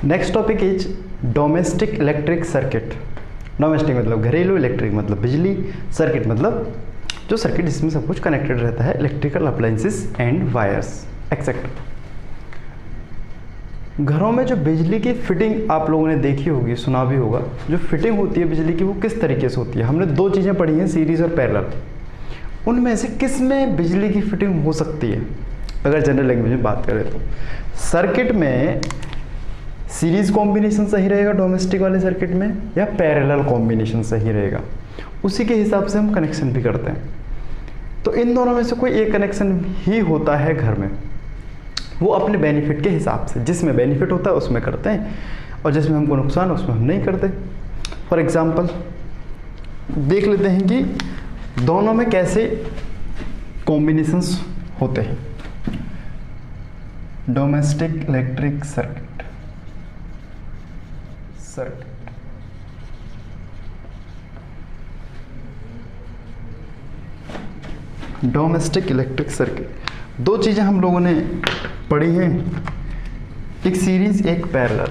Next topic is domestic electric circuit. Domestic मतलब घरेलू, electric मतलब बिजली, सर्किट मतलब जो सर्किट जिसमें सब कुछ कनेक्टेड रहता है, electrical appliances and wires etcetera. घरों में जो बिजली की फिटिंग आप लोगों ने देखी होगी, सुना भी होगा। जो फिटिंग होती है बिजली की वो किस तरीके से होती है? हमने दो चीज़ें पढ़ी हैं, सीरीज़ और पैरेलल। उनमें से किस में बिजली की फिटिंग हो सकती है? अगर जनरल लैंग्वेज में बात करें तो सर्किट में सीरीज़ कॉम्बिनेशन सही रहेगा डोमेस्टिक वाले सर्किट में, या पैरेलल कॉम्बिनेशन सही रहेगा, उसी के हिसाब से हम कनेक्शन भी करते हैं। तो इन दोनों में से कोई एक कनेक्शन ही होता है घर में, वो अपने बेनिफिट के हिसाब से, जिसमें बेनिफिट होता है उसमें करते हैं और जिसमें हमको नुकसान है उसमें हम नहीं करते। फॉर एग्जांपल देख लेते हैं कि दोनों में कैसे कॉम्बिनेशंस होते हैं। Domestic electric circuit domestic electric circuit दो चीज़ें हम लोगों ने पढ़ी हैं, एक सीरीज एक पैरेलल।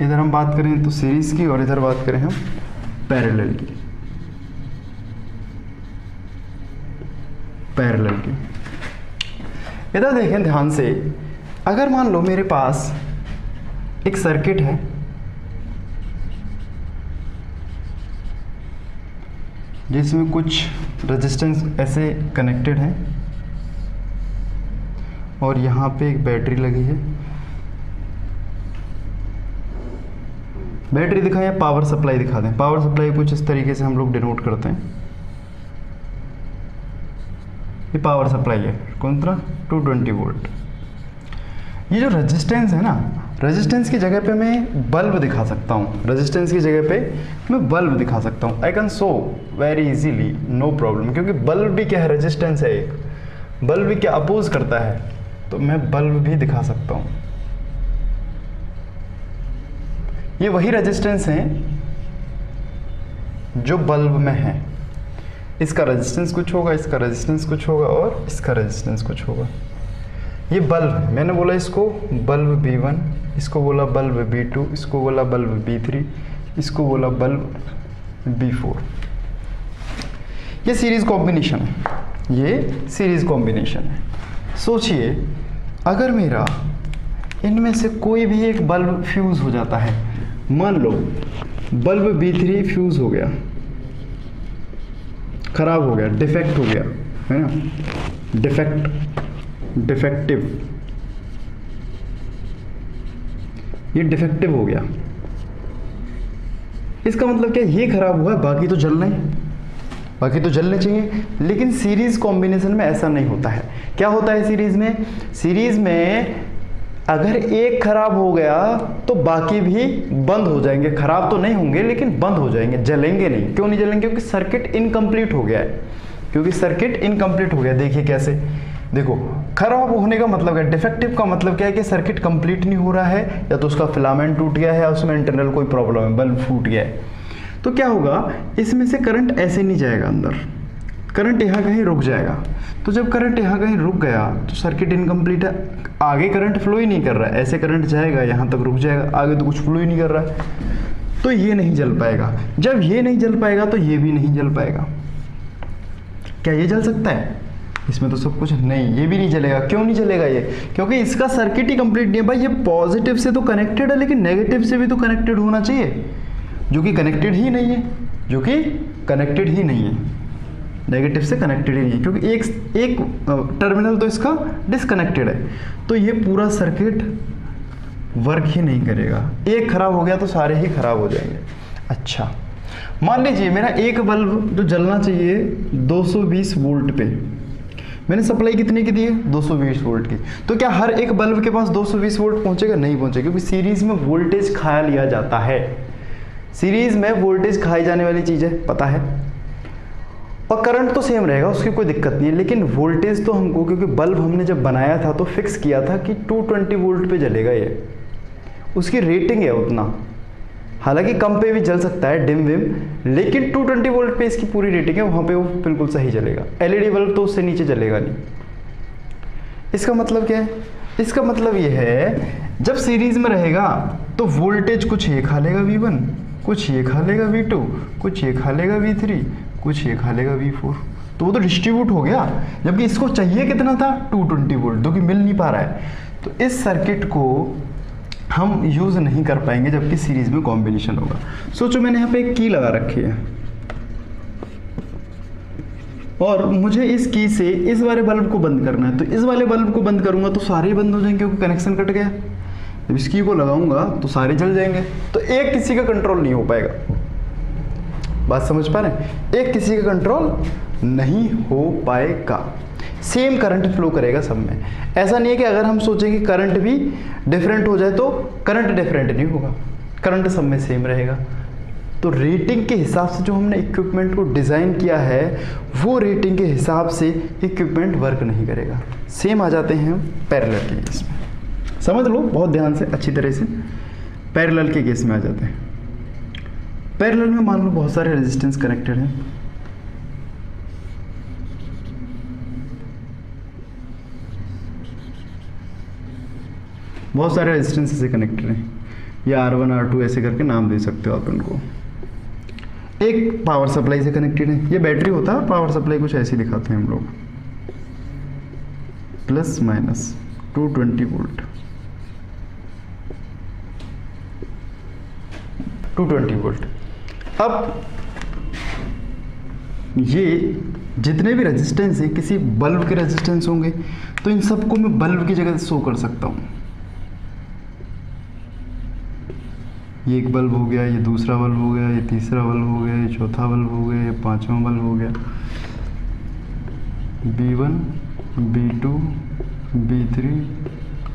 इधर हम बात करें तो सीरीज की और इधर बात करें हम पैरेलल की। इधर देखें ध्यान से, अगर मान लो मेरे पास एक सर्किट है, जिसमें कुछ रेजिस्टेंस ऐसे कनेक्टेड हैं और यहाँ पे एक बैटरी लगी है। बैटरी दिखाएं या पावर सप्लाई दिखा दें? पावर सप्लाई कुछ इस तरीके से हम लोग डिनोट करते हैं। ये पावर सप्लाई है, कौन सा? 220 वोल्ट। ये जो रेजिस्टेंस है ना, रेजिस्टेंस की जगह पे मैं बल्ब दिखा सकता हूँ। रेजिस्टेंस की जगह पे मैं बल्ब दिखा सकता हूँ। I can show very easily, no problem, क्योंकि बल्ब भी क्या है? रेजिस्टेंस है एक। बल्ब भी क्या अपोज करता है, तो मैं बल्ब भी दिखा सकता हूँ। ये वही रेजिस्टेंस है जो बल्ब में है। इसका रेजिस्टेंस कुछ होगा, इसका रेजिस्टेंस कुछ होगा और इसका रेजिस्टेंस कुछ होगा। ये बल्ब है, मैंने बोला इसको बल्ब B1, इसको बोला बल्ब B2, इसको बोला बल्ब B3, इसको बोला बल्ब B4। ये सीरीज कॉम्बिनेशन है, ये सीरीज कॉम्बिनेशन है। सोचिए अगर मेरा इनमें से कोई भी एक बल्ब फ्यूज हो जाता है, मान लो बल्ब B3 फ्यूज हो गया, खराब हो गया, डिफेक्ट हो गया, है ना? डिफेक्टिव, ये डिफेक्टिव हो गया। इसका मतलब क्या? ये खराब हुआ है, बाकी तो जलने चाहिए। लेकिन सीरीज कॉम्बिनेशन में ऐसा नहीं होता है। क्या होता है सीरीज में? सीरीज में अगर एक खराब हो गया तो बाकी भी बंद हो जाएंगे। खराब तो नहीं होंगे लेकिन बंद हो जाएंगे, जलेंगे नहीं। क्यों नहीं जलेंगे? क्योंकि सर्किट इनकम्प्लीट हो गया है। देखिए कैसे, देखो खराब होने का मतलब क्या? डिफेक्टिव का मतलब क्या है? कि सर्किट कंप्लीट नहीं हो रहा है, या तो उसका फिलामेंट टूट गया है या उसमें इंटरनल कोई प्रॉब्लम है, बल्ब फूट गया है। तो क्या होगा, इसमें से करंट ऐसे नहीं जाएगा अंदर, करंट यहाँ कहीं रुक जाएगा। तो जब करंट यहाँ कहीं रुक गया तो सर्किट इनकम्प्लीट है, आगे करंट फ्लो ही नहीं कर रहा है। ऐसे करंट जाएगा, यहाँ तक रुक जाएगा, आगे तो कुछ फ्लो ही नहीं कर रहा है, तो ये नहीं जल पाएगा। जब ये नहीं जल पाएगा तो ये भी नहीं जल पाएगा। क्या ये जल सकता है? इसमें तो सब कुछ नहीं, ये भी नहीं जलेगा। क्यों नहीं जलेगा ये? क्योंकि इसका सर्किट ही कंप्लीट नहीं है। भाई ये पॉजिटिव से तो कनेक्टेड है, लेकिन नेगेटिव से भी तो कनेक्टेड होना चाहिए, जो कि कनेक्टेड ही नहीं है, नेगेटिव से कनेक्टेड ही नहीं है, क्योंकि एक टर्मिनल तो इसका डिसकनेक्टेड है। तो ये पूरा सर्किट वर्क ही नहीं करेगा। एक खराब हो गया तो सारे ही खराब हो जाएंगे। अच्छा, मान लीजिए मेरा एक बल्ब जो जलना चाहिए 220 वोल्ट पे, मैंने सप्लाई कितनी की दी है? 220 वोल्ट की। तो क्या हर एक बल्ब के पास 220 वोल्ट पहुंचेगा? नहीं पहुंचेगा, क्योंकि सीरीज में वोल्टेज खा लिया जाता है। सीरीज में वोल्टेज खाई जाने वाली चीज़ है, पता है। और करंट तो सेम रहेगा, उसकी कोई दिक्कत नहीं है, लेकिन वोल्टेज तो हमको, क्योंकि बल्ब हमने जब बनाया था तो फिक्स किया था कि 220 वोल्ट पे जलेगा ये, उसकी रेटिंग है उतना। हालांकि कम पे भी जल सकता है, डिम विम, लेकिन 220 वोल्ट पे इसकी पूरी रेटिंग है, वहाँ पे वो बिल्कुल सही जलेगा। एलईडी बल्ब तो उससे नीचे जलेगा नहीं। इसका मतलब क्या है? इसका मतलब ये है जब सीरीज में रहेगा तो वोल्टेज कुछ ये खा लेगा V1, कुछ ये खा लेगा V2, कुछ ये खा लेगा V3, कुछ ये खा लेगा V4, तो वो तो डिस्ट्रीब्यूट हो गया। जबकि इसको चाहिए कितना था 220 वोल्ट, जो कि मिल नहीं पा रहा है। तो इस सर्किट को हम यूज़ नहीं कर पाएंगे जबकि सीरीज में कॉम्बिनेशन होगा। सोचो मैंने यहाँ पे एक की लगा रखी है और मुझे इस की से इस वाले बल्ब को बंद करना है, तो इस वाले बल्ब को बंद करूंगा तो सारे ही बंद हो जाएंगे क्योंकि कनेक्शन कट गया। जब इस की को लगाऊंगा तो सारे जल जाएंगे, तो एक किसी का कंट्रोल नहीं हो पाएगा। बात समझ पा रहे हैं? एक किसी का कंट्रोल नहीं हो पाएगा। सेम करंट फ्लो करेगा सब में। ऐसा नहीं है कि अगर हम सोचें कि करंट भी डिफरेंट हो जाए तो करंट डिफरेंट नहीं होगा, करंट सब में सेम रहेगा। तो रेटिंग के हिसाब से जो हमने इक्विपमेंट को डिज़ाइन किया है वो रेटिंग के हिसाब से इक्विपमेंट वर्क नहीं करेगा। सेम आ जाते हैं हम पैरेलल के केस में। समझ लो बहुत ध्यान से, अच्छी तरह से। पैरेलल के केस में आ जाते हैं। पैरेलल में मान लो बहुत सारे रेजिस्टेंस कनेक्टेड हैं। बहुत सारे रेजिस्टेंस से कनेक्टेड हैं, या R1 R2 ऐसे करके नाम दे सकते हो आप उनको। एक पावर सप्लाई से कनेक्टेड है, ये बैटरी होता है, पावर सप्लाई कुछ ऐसे दिखाते हैं हम लोग, प्लस माइनस 220 वोल्ट, 220 वोल्ट। अब ये जितने भी रेजिस्टेंस है किसी बल्ब के रेजिस्टेंस होंगे, तो इन सबको मैं बल्ब की जगह शो कर सकता हूँ। ये एक बल्ब हो गया, ये दूसरा बल्ब हो गया, ये तीसरा बल्ब हो गया, ये चौथा बल्ब हो गया, ये पांचवा बल्ब हो गया, B1, B2, B3,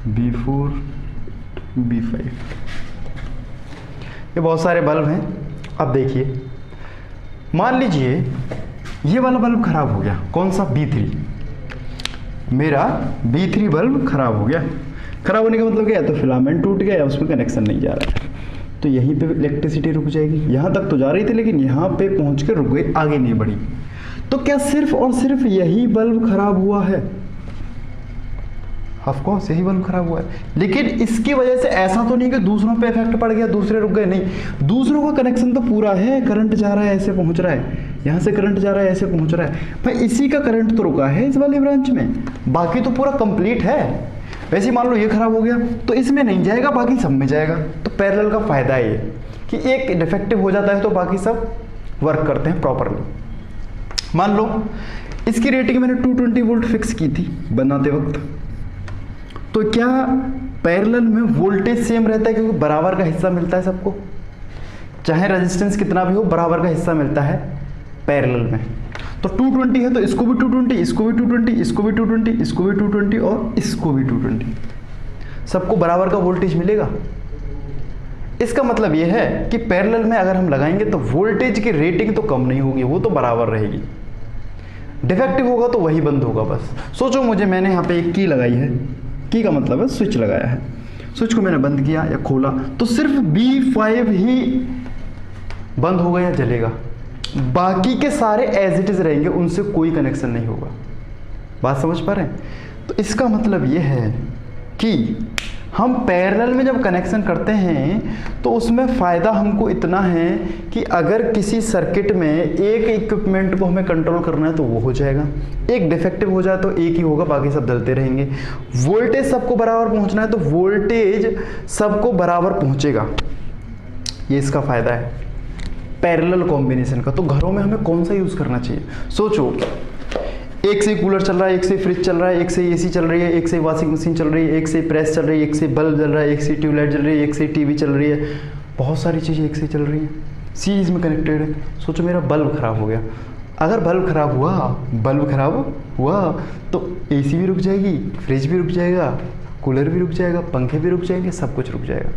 B4, B5। ये बहुत सारे बल्ब हैं। अब देखिए, मान लीजिए ये वाला बल्ब खराब हो गया। कौन सा? B3। मेरा B3 बल्ब खराब हो गया। खराब होने का मतलब क्या है? तो फिलामेंट टूट गया या उसमें कनेक्शन नहीं जा रहा है, तो यहीं पे इलेक्ट्रिसिटी रुक जाएगी। यहाँ तक तो जा रही थी लेकिन यहाँ पे पहुँच के रुक गई, आगे नहीं बढ़ी। तो क्या सिर्फ और सिर्फ यही बल्ब खराब हुआ है? ऑफ कोर्स यही बल्ब खराब हुआ है, लेकिन इसकी वजह से ऐसा तो नहीं कि दूसरों पे इफेक्ट पड़ गया, दूसरे रुक गए। नहीं, दूसरों का कनेक्शन तो पूरा है। करंट जा रहा है ऐसे पहुंच रहा है, यहाँ से करंट जा रहा है ऐसे पहुंच रहा है। भाई इसी का करंट तो रुका है इस वाली ब्रांच में, बाकी तो पूरा कंप्लीट है। वैसे मान लो ये खराब हो गया तो इसमें नहीं जाएगा, बाकी सब में जाएगा। तो पैरेलल का फायदा है ये कि एक डिफेक्टिव हो जाता है तो बाकी सब वर्क करते हैं प्रॉपरली। मान लो इसकी रेटिंग मैंने 220 वोल्ट फिक्स की थी बनाते वक्त, तो क्या पैरेलल में वोल्टेज सेम रहता है? क्योंकि बराबर का हिस्सा मिलता है सबको, चाहे रेजिस्टेंस कितना भी हो बराबर का हिस्सा मिलता है पैरेलल में। तो 220 है तो इसको भी 220, इसको भी 220, इसको भी 220, इसको भी 220 और इसको भी 220, सबको बराबर का वोल्टेज मिलेगा। इसका मतलब यह है कि पैरेलल में अगर हम लगाएंगे तो वोल्टेज की रेटिंग तो कम नहीं होगी, वो तो बराबर रहेगी। डिफेक्टिव होगा तो वही बंद होगा बस। सोचो मुझे, मैंने यहाँ पे एक की लगाई है, की का मतलब है स्विच लगाया है, स्विच को मैंने बंद किया या खोला तो सिर्फ B5 ही बंद होगा या जलेगा, बाकी के सारे एज इट इज रहेंगे, उनसे कोई कनेक्शन नहीं होगा। बात समझ पा रहे हैं? तो इसका मतलब ये है कि हम पैरेलल में जब कनेक्शन करते हैं तो उसमें फ़ायदा हमको इतना है कि अगर किसी सर्किट में एक इक्विपमेंट को हमें कंट्रोल करना है तो वो हो जाएगा, एक डिफेक्टिव हो जाए तो एक ही होगा, बाकी सब जलते रहेंगे। वोल्टेज सबको बराबर पहुंचना है तो वोल्टेज सबको बराबर पहुंचेगा, ये इसका फ़ायदा है पैरेलल कॉम्बिनेशन का। तो घरों में हमें कौन सा यूज़ करना चाहिए? सोचो, एक से कूलर चल रहा है, एक से फ्रिज चल रहा है, एक से एसी चल रही है, एक से वॉशिंग मशीन चल रही है, एक से प्रेस चल रही है, एक से बल्ब जल रहा है, एक से ट्यूबलाइट जल रही है, एक से टीवी चल रही है, बहुत सारी चीज़ें एक से चल रही हैं, सीरीज में कनेक्टेड है। सोचो मेरा बल्ब खराब हो गया, अगर बल्ब खराब हुआ तो एसी भी रुक जाएगी, फ्रिज भी रुक जाएगा, कूलर भी रुक जाएगा, पंखे भी रुक जाएंगे, सब कुछ रुक जाएगा।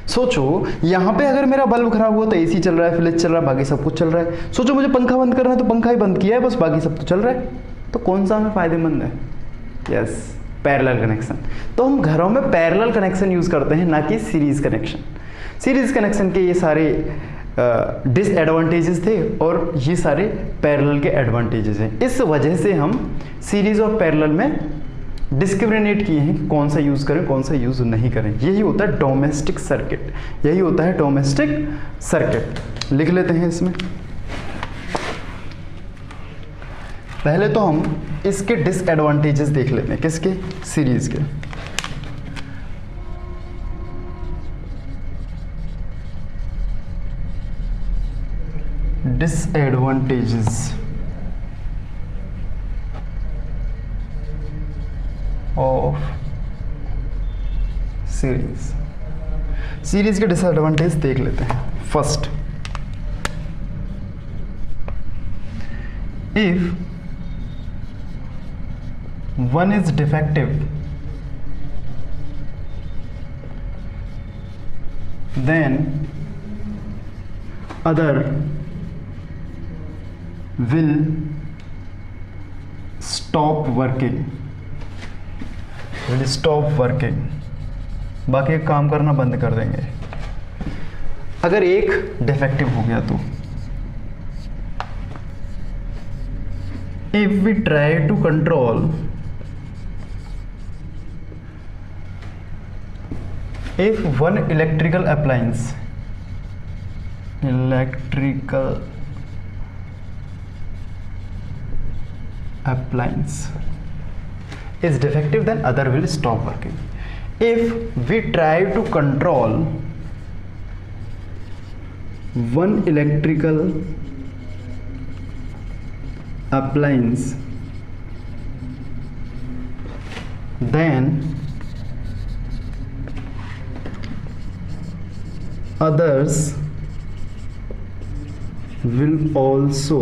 सोचो यहाँ पे अगर मेरा बल्ब खराब हुआ तो एसी चल रहा है, फ्रिज चल रहा है, बाकी सब कुछ चल रहा है। सोचो मुझे पंखा बंद करना है तो पंखा ही बंद किया है, बस बाकी सब तो चल रहा है। तो कौन सा हमें फ़ायदेमंद है? Yes, parallel connection. तो हम घरों में पैरेलल कनेक्शन यूज़ करते हैं, ना कि सीरीज़ कनेक्शन। सीरीज़ कनेक्शन के ये सारे डिसएडवांटेजेस थे और ये सारे पैरेलल के एडवांटेजेस हैं। इस वजह से हम सीरीज़ और पैरेलल में डिस्क्रिमिनेट किए हैं कौन सा यूज़ करें कौन सा यूज़ नहीं करें। यही होता है डोमेस्टिक सर्किट, यही होता है डोमेस्टिक सर्किट। लिख लेते हैं इसमें। पहले तो हम इसके डिसएडवांटेजेस देख लेते हैं, किसके, सीरीज के। Disadvantages of series. सीरीज के डिसएडवांटेज देख लेते हैं। First, if one is defective, then other will stop working, बाकी काम करना बंद कर देंगे। अगर एक डिफेक्टिव हो गया तो if we try to control, if one electrical appliance is defective, then other will stop working. If we try to control one electrical appliance, then others will also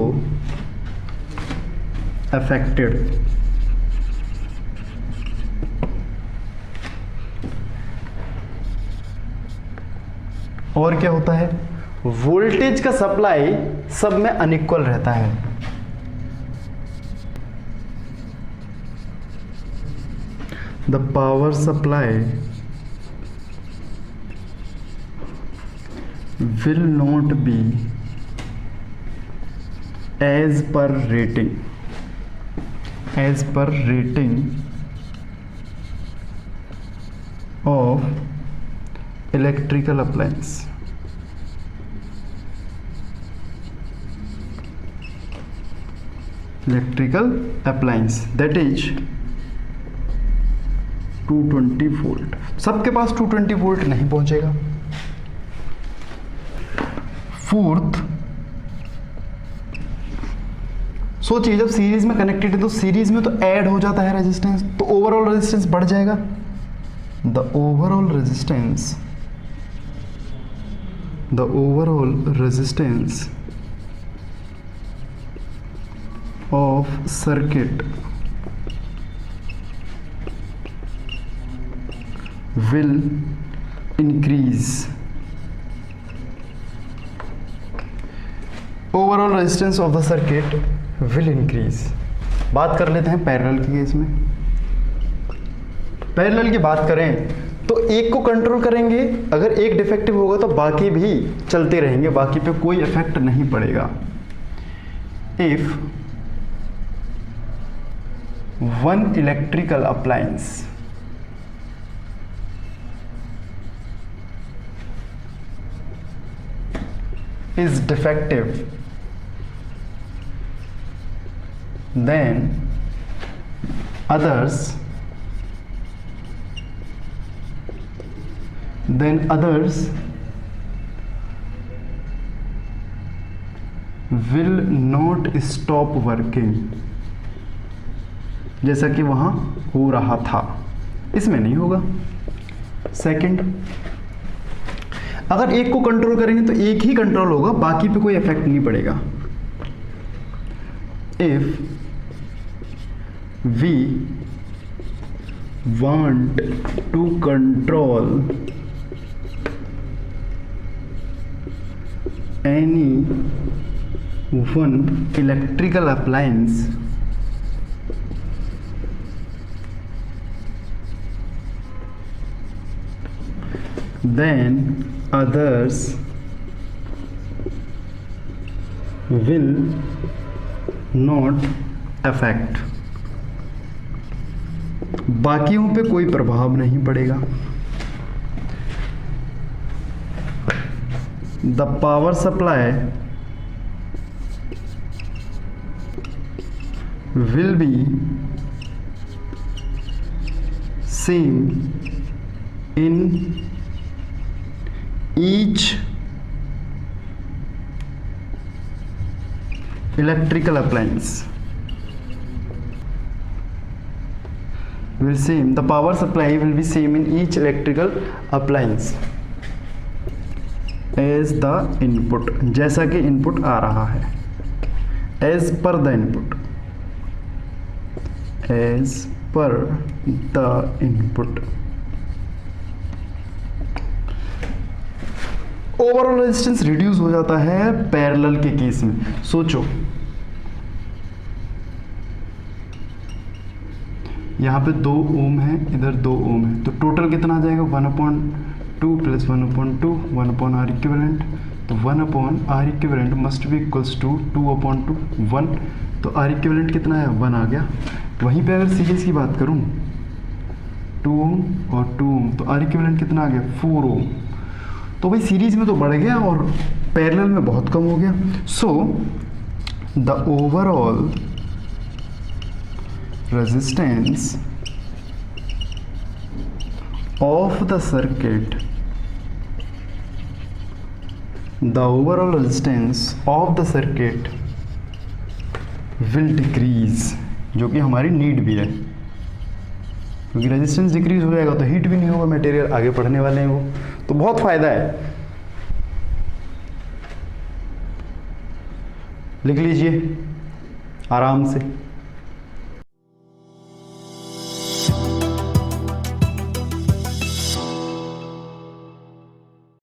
affected. और क्या होता है, वोल्टेज का supply सब में unequal रहता है। The power supply will not be as per rating of electrical appliance. That is 220 volt. सबके पास 220 वोल्ट नहीं पहुंचेगा। फोर्थ, सोचिए जब सीरीज में कनेक्टेड है तो सीरीज में तो ऐड हो जाता है रेजिस्टेंस, तो ओवरऑल रेजिस्टेंस बढ़ जाएगा। The overall resistance of circuit will increase. Overall resistance of the circuit will increase. बात कर लेते हैं पैरेलल की केस में। पैरेलल की बात करें तो एक को कंट्रोल करेंगे, अगर एक डिफेक्टिव होगा तो बाकी भी चलते रहेंगे, बाकी पे कोई इफेक्ट नहीं पड़ेगा। If one electrical appliance is defective, then others will not stop working, जैसा कि वहां हो रहा था, इसमें नहीं होगा। सेकंड, अगर एक को कंट्रोल करेंगे तो एक ही कंट्रोल होगा, बाकी पे कोई इफेक्ट नहीं पड़ेगा। If we want to control any one electrical appliance, then others will not affect. बाकियों पे कोई प्रभाव नहीं पड़ेगा। The power supply will be same in each electrical appliance. The power supply will be same in each electrical appliance as the input, जैसा कि input आ रहा है, as per the input, as per the input. Overall resistance reduce हो जाता है parallel के case में। सोचो यहाँ पे 2 ओम है, इधर 2 ओम है, तो टोटल कितना आ जाएगा 1/2 प्लस 1/2 1/R इक्विवेलेंट। तो 1/R equivalent must be equals to 2/2 1। तो R इक्विवेलेंट कितना है 1 आ गया। वहीं पे अगर सीरीज की बात करूं 2 ओम और 2 ओम, तो R इक्विवेलेंट कितना आ गया 4 ओम। तो भाई सीरीज में तो बढ़ गया और पैरेलल में बहुत कम हो गया। So the overall resistance of the circuit, the overall resistance of the circuit will decrease, जो कि हमारी नीड भी है, क्योंकि रेजिस्टेंस डिक्रीज हो जाएगा तो हीट भी नहीं होगा, मटेरियल आगे बढ़ने वाले हैं वो, तो बहुत फायदा है। लिख लीजिए आराम से।